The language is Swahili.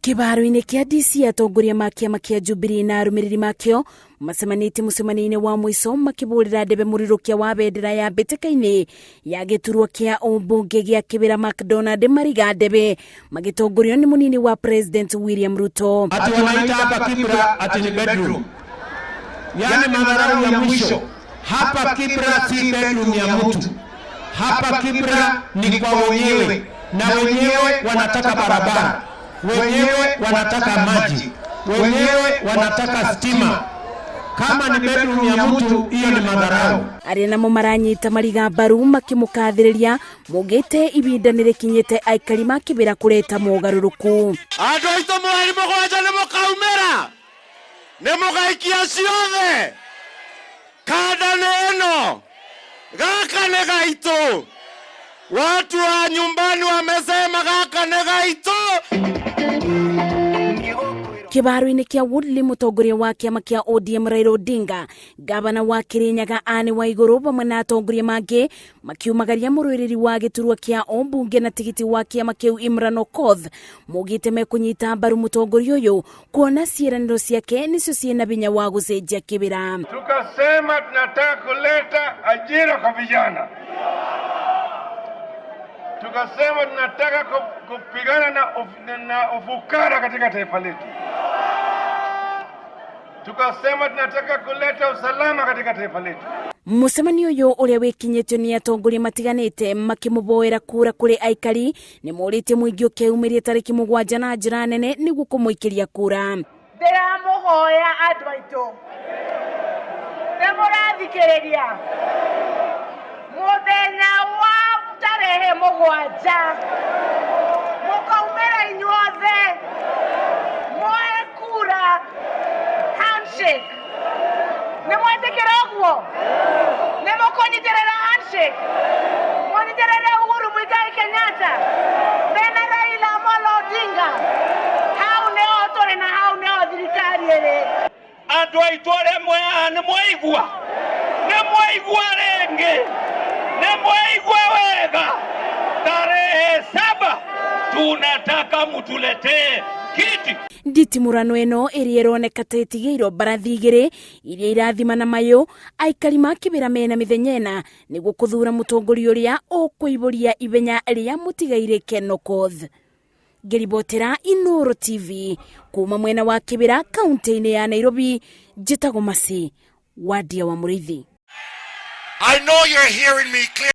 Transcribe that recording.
Kiharo-ini kia DC atongoria ma kiama kia Jubilee na arumiriri makio macemanĩtie mũcemanio-inĩ wa mwiso makĩbũrĩra ndebe mũrirukia wa bendera ya mbĩtĩka-inĩ ya gĩturwa kia ũmbunge gĩa Kibra McDonald mariga ndebe magitongorio ni munini wa President William Ruto. Ati wanaita hapa Kibra ati ni bedroom, yani madharau ya mwisho. Hapa Kibra si bedroom ya mtu, hapa Kibra ni kwa wenyewe, na wenyewe wanataka barabara, wenyewe wanataka maji, wenyewe wanataka stima. Kama ni bedroom ya mtu, hiyo ni madharau. Arena mo maranyita mariga mbaru makimukathiriria mugite ibinda nirikinyite aikari ma Kibra kureta mogaruruku. Andu aitu mwari mugwanja ni mukaumira, ni mugaikia ciothe kada neno gaka ni gaitu. Watu wa nyumbani wamesema gaka ni gaitu. Kiharo-ini kia Woodley mutongoria wa kiama kia Raila Odinga, gavana wa Kirinyaga Anne Waiguru bamwe na atongoria mangi makiumagaria mũrũĩrĩri wa gĩturwa kia ũmbunge na tigiti wa kiama kiu Ken Okoth mugite mekunyita mbaru mutongoria uyu kuona ciĩranĩro ciake nicio ciĩna binya wa gũcenjia Kibra. Tukasema tunataka kuleta ajira kwa vijana. Tukasema tunataka kupigana na ufukara katika taifa letu. Tukasema tunataka kuleta usalama katika taifa letu. Mucemanio uyu uria wikinyitio ni atongoria matiganite makimuboera kura kuri aikari ni muritie muingi ukeumirie tariki 7 na njira nene niguo kumuikiria kura. Ndiramuhoya andu aitu ndimurathikiriria muthenya wa tarehe 7 mukaumira inyuothe moe kura handshake. Nimwetikira uguo nimukunyitirira handshake munyitirire Uhuru Muigai Kenyatta bena Raila Odinga. Hau nio turi na hau nio thirikari iri. Andu aitu remwe nimwaigua rengi nimwaigua wega. Tarehe 7 tunataka mutuletee kiti. Nditimurano eno ĩrĩa ĩroneka ta ĩtigĩirwo mbarathi igĩrĩ iria irathima na mayo aikari ma Kibra mena mĩthenya ĩna nĩguo kũthura mũtongoria ũrĩa ũkũibũria ibenya rĩa mũtigaire Ken Okoth. Ngĩribotera Inooro TV kuma mwena wa Kibra kaunti-inĩ ya Nairobi, njĩtagwo Masi Wadia wa Mũrĩithi. I know you're hearing me clear.